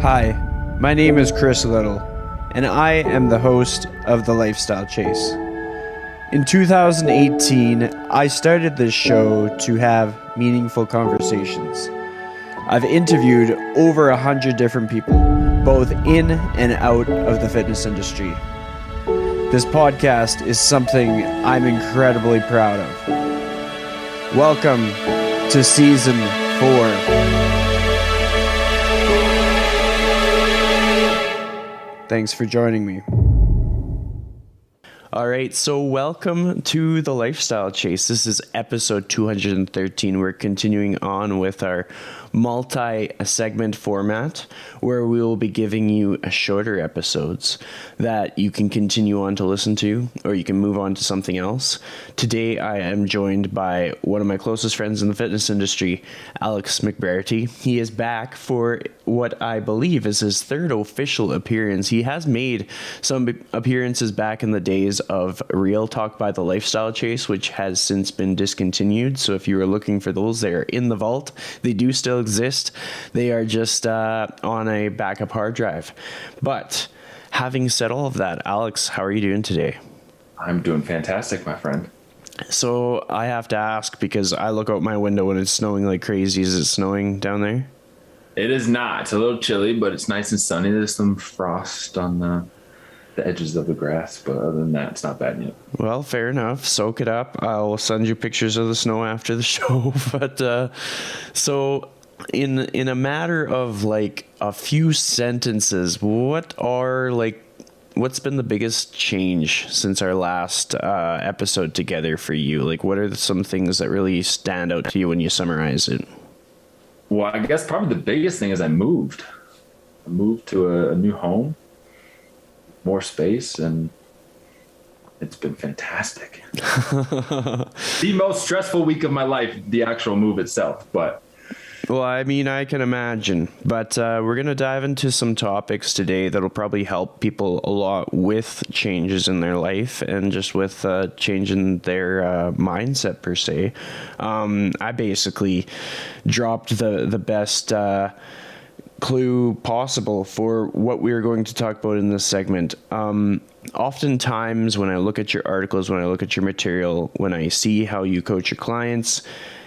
Hi, my name is Chris Liddle, and I am the host of The Lifestyle Chase. In 2018, I started this show to have meaningful conversations. I've interviewed over 100 different people, both in and out of the fitness industry. This podcast is something I'm incredibly proud of. Welcome to Season 4. Thanks for joining me. All right, so welcome to The Lifestyle Chase. This is episode 213. We're continuing on with our multi-segment format where we will be giving you shorter episodes that you can continue on to listen to, or you can move on to something else. Today, I am joined by one of my closest friends in the fitness industry, Alex McBrairty. He is back for what I believe is his third official appearance. He has made some appearances back in the days of Real Talk by The Lifestyle Chase, which has since been discontinued. So if you were looking for those, they are in the vault. They do still exist. They are just on a backup hard drive. But having said all of that, Alex, how are you doing today? I'm doing fantastic, my friend. So I have to ask, because I look out my window and it's snowing like crazy. Is it snowing down there? It is not. It's a little chilly, but it's nice and sunny. There's some frost on the edges of the grass, but other than that, it's not bad yet. Well, fair enough. Soak it up. I'll send you pictures of the snow after the show. But so in a matter of like a few sentences, what's been the biggest change since our last episode together for you? Like, what are some things that really stand out to you when you summarize it? Well, I guess probably the biggest thing is I moved. I moved to a new home, more space, and it's been fantastic. The most stressful week of my life, the actual move itself, but... Well, I mean, I can imagine, but we're going to dive into some topics today that'll probably help people a lot with changes in their life and just with change in their mindset per se. I basically dropped the best clue possible for what we are going to talk about in this segment. Oftentimes when I look at your articles, when I look at your material, when I see how you coach your clients,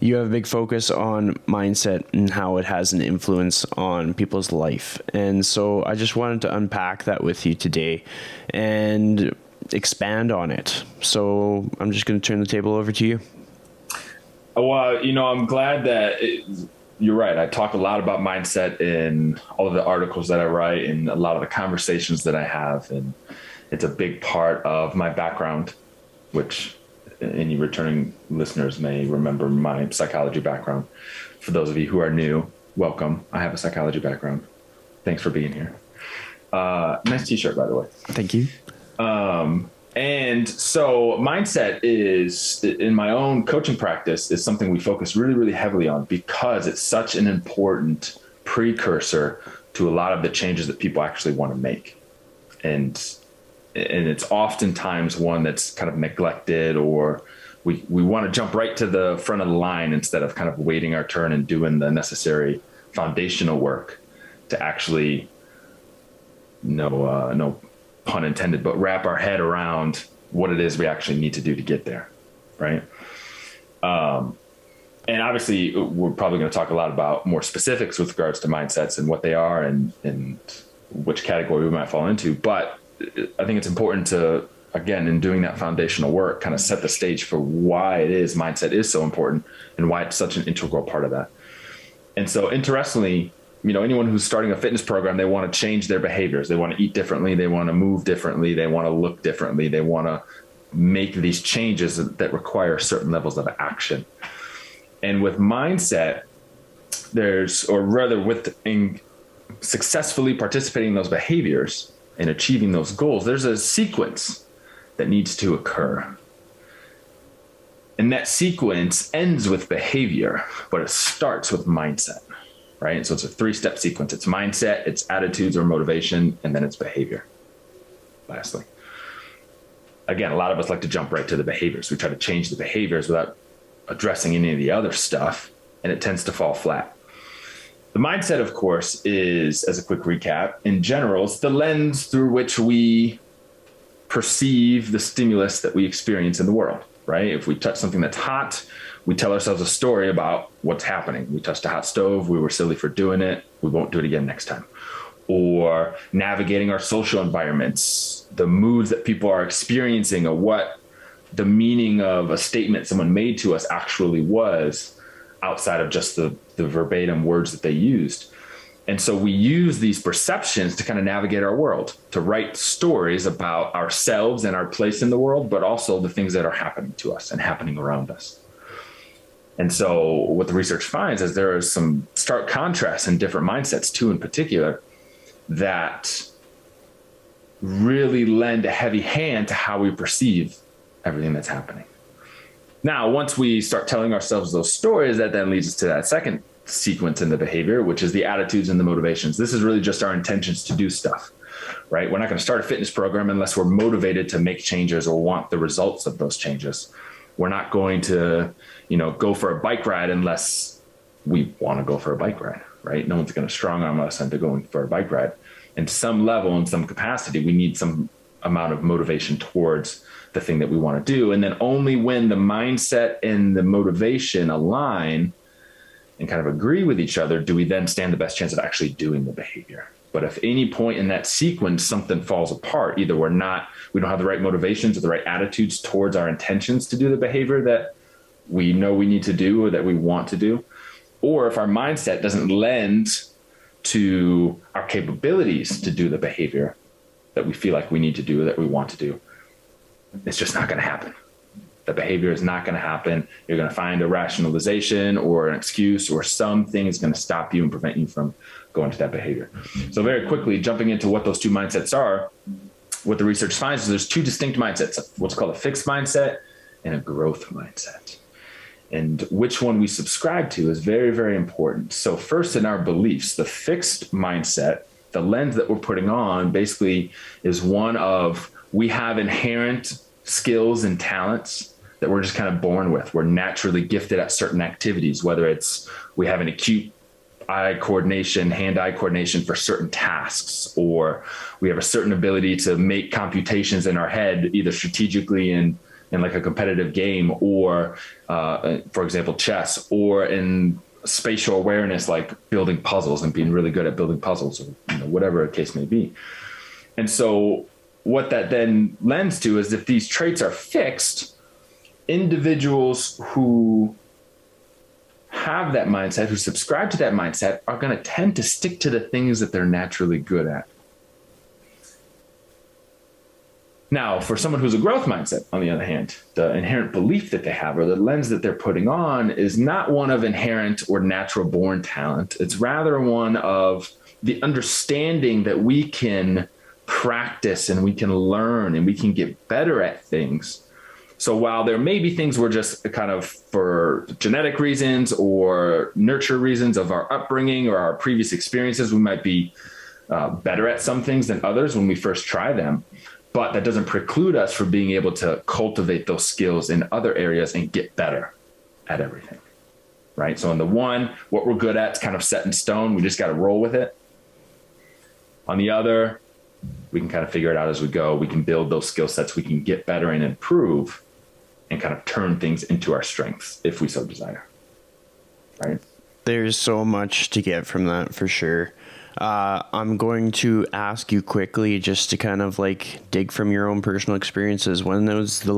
you have a big focus on mindset and how it has an influence on people's life. And so I just wanted to unpack that with you today and expand on it. So I'm just going to turn the table over to you. Well, I'm glad that you're right. I talk a lot about mindset in all of the articles that I write and a lot of the conversations that I have. And it's a big part of my background, which any returning listeners may remember my psychology background. For those of you who are new, welcome. I have a psychology background. Thanks for being here. Nice t-shirt, by the way. Thank you. And so mindset is, in my own coaching practice, is something we focus really, really heavily on because it's such an important precursor to a lot of the changes that people actually want to make. And it's oftentimes one that's kind of neglected, or we want to jump right to the front of the line instead of kind of waiting our turn and doing the necessary foundational work to actually, no pun intended, but wrap our head around what it is we actually need to do to get there, right? And obviously, we're probably going to talk a lot about more specifics with regards to mindsets and what they are and which category we might fall into, but I think it's important to, again, in doing that foundational work, kind of set the stage for why it is mindset is so important and why it's such an integral part of that. And so interestingly, anyone who's starting a fitness program, they want to change their behaviors. They want to eat differently. They want to move differently. They want to look differently. They want to make these changes that require certain levels of action. And with mindset, in successfully participating in those behaviors, and achieving those goals, there's a sequence that needs to occur. And that sequence ends with behavior, but it starts with mindset, right? So it's a 3-step sequence. It's mindset, it's attitudes or motivation, and then it's behavior. Lastly, again, a lot of us like to jump right to the behaviors. We try to change the behaviors without addressing any of the other stuff, and it tends to fall flat. The mindset, of course, is, as a quick recap, in general, it's the lens through which we perceive the stimulus that we experience in the world, right? If we touch something that's hot, we tell ourselves a story about what's happening. We touched a hot stove. We were silly for doing it. We won't do it again next time. Or navigating our social environments, the moods that people are experiencing, or what the meaning of a statement someone made to us actually was outside of just the verbatim words that they used. And so we use these perceptions to kind of navigate our world, to write stories about ourselves and our place in the world, but also the things that are happening to us and happening around us. And so what the research finds is there is some stark contrasts in different mindsets, too, in particular, that really lend a heavy hand to how we perceive everything that's happening. Now, once we start telling ourselves those stories, that then leads us to that second sequence in the behavior, which is the attitudes and the motivations. This is really just our intentions to do stuff, right? We're not going to start a fitness program unless we're motivated to make changes or want the results of those changes. We're not going to, go for a bike ride unless we want to go for a bike ride, right? No one's going to strong arm us into going for a bike ride. In some level, in some capacity, we need some amount of motivation towards the thing that we want to do. And then only when the mindset and the motivation align and kind of agree with each other, do we then stand the best chance of actually doing the behavior. But if any point in that sequence, something falls apart, either we don't have the right motivations or the right attitudes towards our intentions to do the behavior that we know we need to do or that we want to do, or if our mindset doesn't lend to our capabilities to do the behavior that we feel like we need to do, that we want to do, it's just not going to happen. The behavior is not going to happen. You're going to find a rationalization or an excuse or something is going to stop you and prevent you from going to that behavior. So very quickly, jumping into what those two mindsets are, what the research finds is there's two distinct mindsets, what's called a fixed mindset and a growth mindset. And which one we subscribe to is very, very important. So first, in our beliefs, the fixed mindset, the lens that we're putting on basically is one of, we have inherent skills and talents that we're just kind of born with. We're naturally gifted at certain activities, whether it's we have an acute hand-eye coordination for certain tasks, or we have a certain ability to make computations in our head, either strategically in like a competitive game, or for example, chess, or in spatial awareness, like building puzzles and being really good at building puzzles, or whatever the case may be. And so what that then lends to is if these traits are fixed, individuals who have that mindset, who subscribe to that mindset, are going to tend to stick to the things that they're naturally good at. Now, for someone who's a growth mindset, on the other hand, the inherent belief that they have or the lens that they're putting on is not one of inherent or natural born talent. It's rather one of the understanding that we can practice and we can learn and we can get better at things. So while there may be things we're just kind of for genetic reasons or nurture reasons of our upbringing or our previous experiences, we might be better at some things than others when we first try them. But that doesn't preclude us from being able to cultivate those skills in other areas and get better at everything, right? So in the one, what we're good at is kind of set in stone. We just got to roll with it. On the other, we can kind of figure it out as we go. We can build those skill sets. We can get better and improve and kind of turn things into our strengths if we so desire, right? There's so much to get from that for sure. I'm going to ask you quickly just to kind of like dig from your own personal experiences. When was the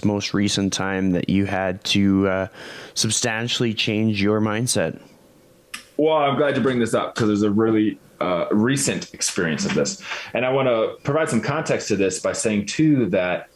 most recent time that you had to substantially change your mindset? Well, I'm glad you bring this up because there's a really recent experience of this. And I want to provide some context to this by saying too that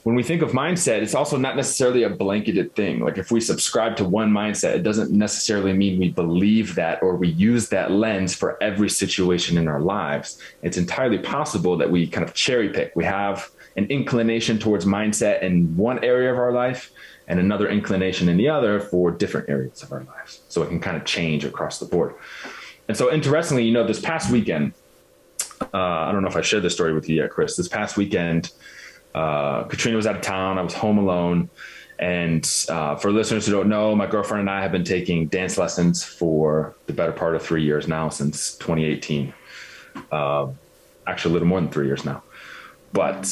when we think of mindset, it's also not necessarily a blanketed thing. Like if we subscribe to one mindset, it doesn't necessarily mean we believe that or we use that lens for every situation in our lives. It's entirely possible that we kind of cherry pick. We have an inclination towards mindset in one area of our life and another inclination in the other for different areas of our lives. So it can kind of change across the board. And so interestingly, this past weekend, I don't know if I shared this story with you yet, Chris, this past weekend, Katrina was out of town. I was home alone. And for listeners who don't know, my girlfriend and I have been taking dance lessons for the better part of 3 years now, since 2018. Actually, a little more than 3 years now. But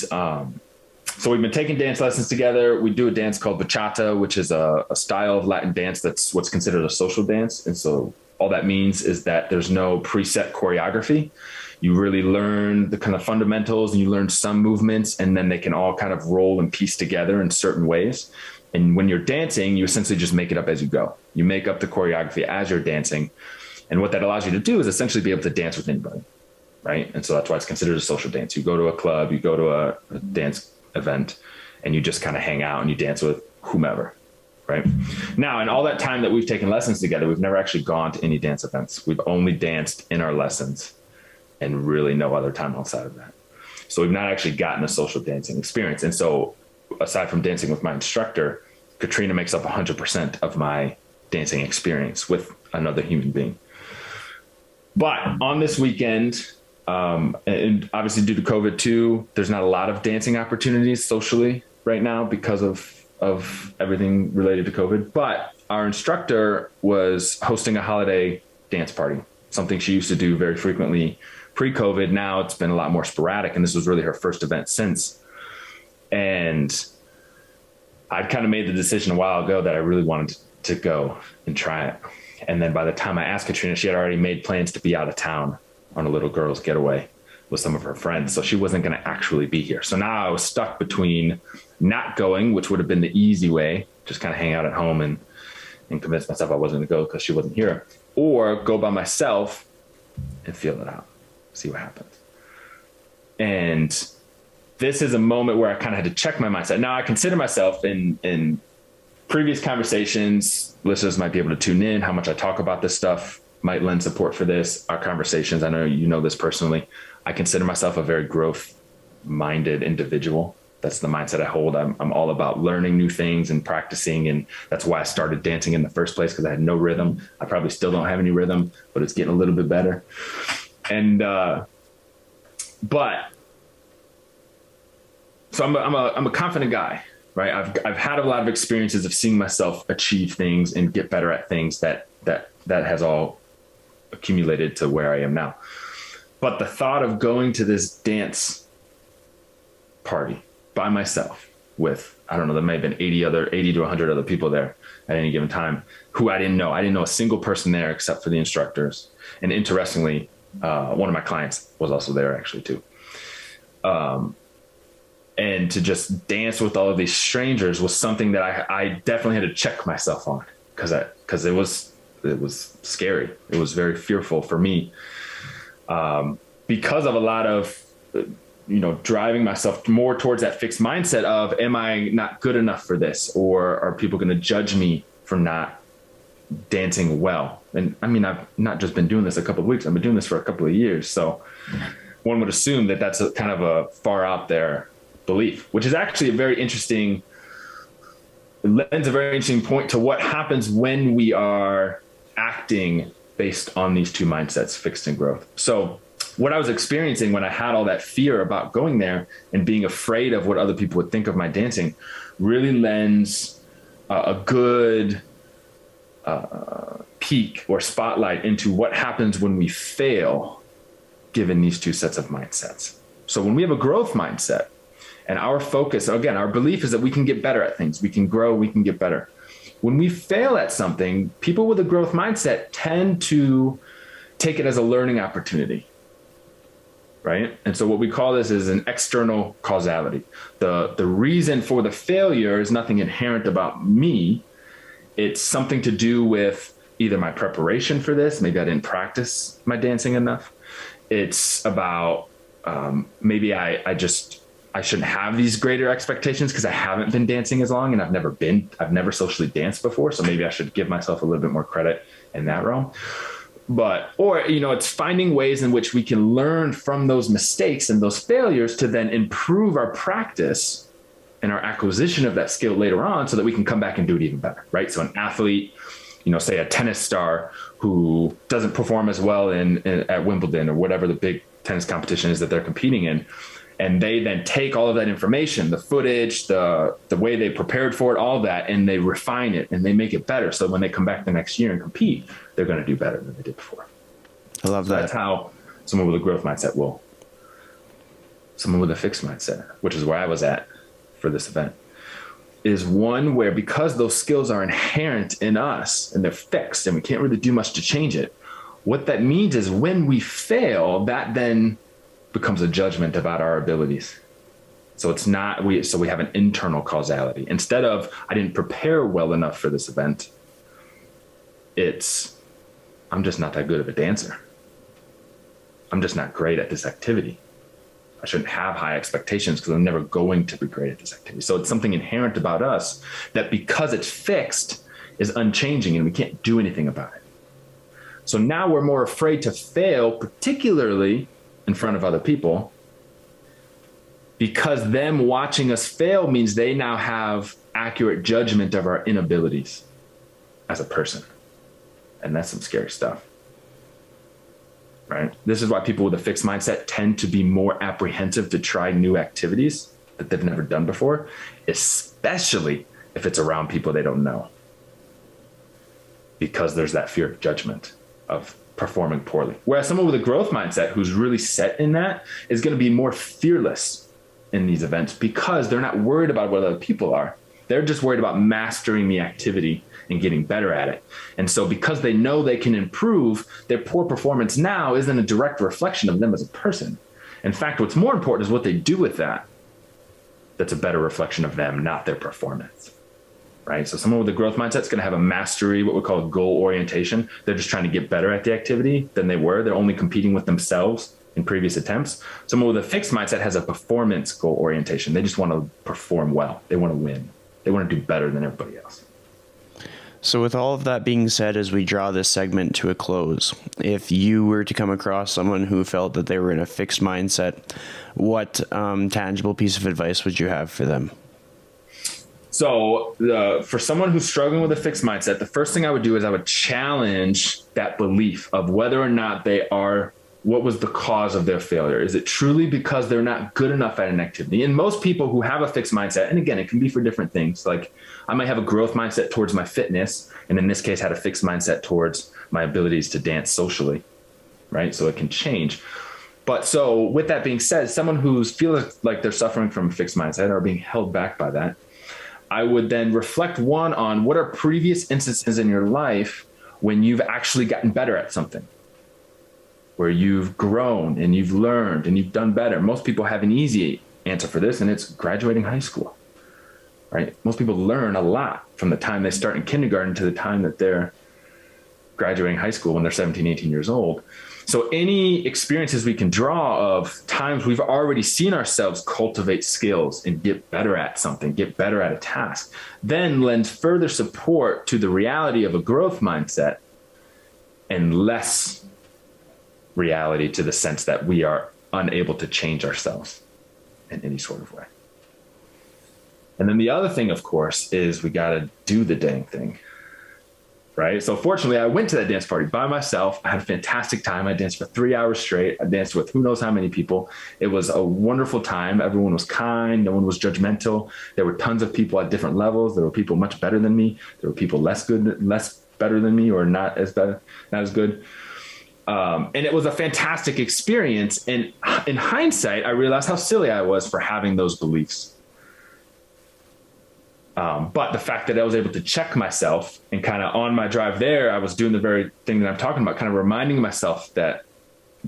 so we've been taking dance lessons together. We do a dance called bachata, which is a style of Latin dance that's what's considered a social dance. And so all that means is that there's no preset choreography. You really learn the kind of fundamentals and you learn some movements, and then they can all kind of roll and piece together in certain ways. And when you're dancing, you essentially just make it up as you go. You make up the choreography as you're dancing. And what that allows you to do is essentially be able to dance with anybody, right? And so that's why it's considered a social dance. You go to a club, you go to a dance event, and you just kind of hang out and you dance with whomever, right? Now, in all that time that we've taken lessons together, we've never actually gone to any dance events. We've only danced in our lessons and really no other time outside of that. So we've not actually gotten a social dancing experience. And so aside from dancing with my instructor, Katrina makes up 100% of my dancing experience with another human being. But on this weekend, and obviously due to COVID too, there's not a lot of dancing opportunities socially right now because of everything related to COVID. But our instructor was hosting a holiday dance party, something she used to do very frequently pre-COVID. Now it's been a lot more sporadic, and this was really her first event since. And I'd kind of made the decision a while ago that I really wanted to go and try it. And then by the time I asked Katrina, she had already made plans to be out of town on a little girl's getaway with some of her friends. So she wasn't going to actually be here. So now I was stuck between not going, which would have been the easy way, just kind of hang out at home and convince myself I wasn't going to go because she wasn't here, or go by myself and feel it out, see what happens. And this is a moment where I kind of had to check my mindset. Now I consider myself in previous conversations, listeners might be able to tune in. How much I talk about this stuff might lend support for this. Our conversations, I know you know this personally. I consider myself a very growth-minded individual. That's the mindset I hold. I'm all about learning new things and practicing. And that's why I started dancing in the first place, because I had no rhythm. I probably still don't have any rhythm, but it's getting a little bit better. And, but so I'm a confident guy, right? I've had a lot of experiences of seeing myself achieve things and get better at things that has all accumulated to where I am now. But the thought of going to this dance party by myself with, I don't know, there may have been 80 to 100 other people there at any given time who I didn't know. I didn't know a single person there except for the instructors. And interestingly, one of my clients was also there actually too. And to just dance with all of these strangers was something that I definitely had to check myself on, because it was scary. It was very fearful for me, because of a lot of, driving myself more towards that fixed mindset of, am I not good enough for this? Or are people going to judge me for not dancing well? And I mean, I've not just been doing this a couple of weeks. I've been doing this for a couple of years. So one would assume that that's a kind of a far out there belief, which is actually a very interesting point to what happens when we are acting based on these two mindsets, fixed and growth. So what I was experiencing when I had all that fear about going there and being afraid of what other people would think of my dancing really lends a good peek or spotlight into what happens when we fail, given these two sets of mindsets. So when we have a growth mindset, and our focus, again, our belief is that we can get better at things. We can grow, we can get better. When we fail at something, people with a growth mindset tend to take it as a learning opportunity, right? And so what we call this is an external causality. The reason for the failure is nothing inherent about me. It's something to do with either my preparation for this. Maybe I didn't practice my dancing enough. It's about maybe I shouldn't have these greater expectations because I haven't been dancing as long and I've never socially danced before. So maybe I should give myself a little bit more credit in that realm. Or it's finding ways in which we can learn from those mistakes and those failures to then improve our practice and our acquisition of that skill later on so that we can come back and do it even better, right? So an athlete, say a tennis star who doesn't perform as well at Wimbledon or whatever the big tennis competition is that they're competing in, And they then take all of that information, the footage, the way they prepared for it, all of that, and they refine it and they make it better. So when they come back the next year and compete, they're going to do better than they did before. I love that. That's how someone with a growth mindset will. Someone with a fixed mindset, which is where I was at for this event, is one where, because those skills are inherent in us and they're fixed and we can't really do much to change it, what that means is when we fail, that then becomes a judgment about our abilities. So it's not, we have an internal causality. Instead of, I didn't prepare well enough for this event, it's, I'm just not that good of a dancer. I'm just not great at this activity. I shouldn't have high expectations because I'm never going to be great at this activity. So it's something inherent about us that, because it's fixed, is unchanging and we can't do anything about it. So now we're more afraid to fail, particularly in front of other people, because them watching us fail means they now have accurate judgment of our inabilities as a person. And that's some scary stuff, right? This is why people with a fixed mindset tend to be more apprehensive to try new activities that they've never done before, especially if it's around people they don't know, because there's that fear of judgment, of performing poorly. Whereas someone with a growth mindset who's really set in that is going to be more fearless in these events, because they're not worried about what other people are. They're just worried about mastering the activity and getting better at it. And so because they know they can improve, their poor performance now isn't a direct reflection of them as a person. In fact, what's more important is what they do with that. That's a better reflection of them, not their performance. Right? So someone with a growth mindset is going to have a mastery, what we call a goal orientation. They're just trying to get better at the activity than they were. They're only competing with themselves in previous attempts. Someone with a fixed mindset has a performance goal orientation. They just want to perform well. They want to win. They want to do better than everybody else. So with all of that being said, as we draw this segment to a close, if you were to come across someone who felt that they were in a fixed mindset, what tangible piece of advice would you have for them? So for someone who's struggling with a fixed mindset, the first thing I would do is I would challenge that belief of whether or not they are, what was the cause of their failure? Is it truly because they're not good enough at an activity? And most people who have a fixed mindset, and again, it can be for different things. Like I might have a growth mindset towards my fitness, and in this case had a fixed mindset towards my abilities to dance socially, right? So it can change. But so with that being said, someone who feels like they're suffering from a fixed mindset or being held back by that, I would then reflect on what are previous instances in your life when you've actually gotten better at something, where you've grown and you've learned and you've done better. Most people have an easy answer for this, and it's graduating high school, right? Most people learn a lot from the time they start in kindergarten to the time that they're graduating high school when they're 17, 18 years old. So any experiences we can draw of times we've already seen ourselves cultivate skills and get better at something, get better at a task, then lends further support to the reality of a growth mindset and less reality to the sense that we are unable to change ourselves in any sort of way. And then the other thing, of course, is we got to do the dang thing. Right. So fortunately, I went to that dance party by myself. I had a fantastic time. I danced for 3 hours straight. I danced with who knows how many people. It was a wonderful time. Everyone was kind. No one was judgmental. There were tons of people at different levels. There were people much better than me. There were people less better than me, or not as good. And it was a fantastic experience. And in hindsight, I realized how silly I was for having those beliefs. But the fact that I was able to check myself, and kind of on my drive there, I was doing the very thing that I'm talking about, kind of reminding myself that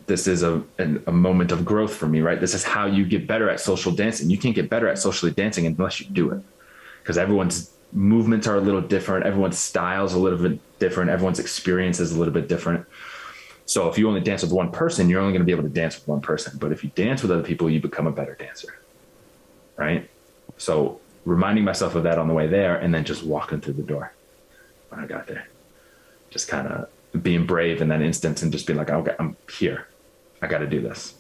this is a moment of growth for me, right? This is how you get better at social dancing. You can't get better at socially dancing unless you do it, because everyone's movements are a little different. Everyone's styles a little bit different. Everyone's experience is a little bit different. So if you only dance with one person, you're only going to be able to dance with one person. But if you dance with other people, you become a better dancer, right? So reminding myself of that on the way there, and then just walking through the door when I got there, just kind of being brave in that instance and just being like, okay, I'm here. I got to do this.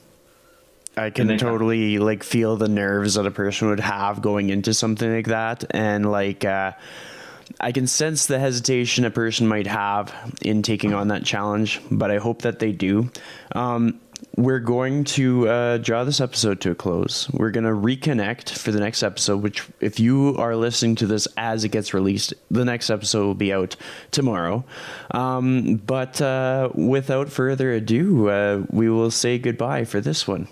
I can totally feel the nerves that a person would have going into something like that. And I can sense the hesitation a person might have in taking on that challenge, but I hope that they do. we're going to draw this episode to a close. We're going to reconnect for the next episode, which if you are listening to this as it gets released, the next episode will be out tomorrow. But without further ado, we will say goodbye for this one.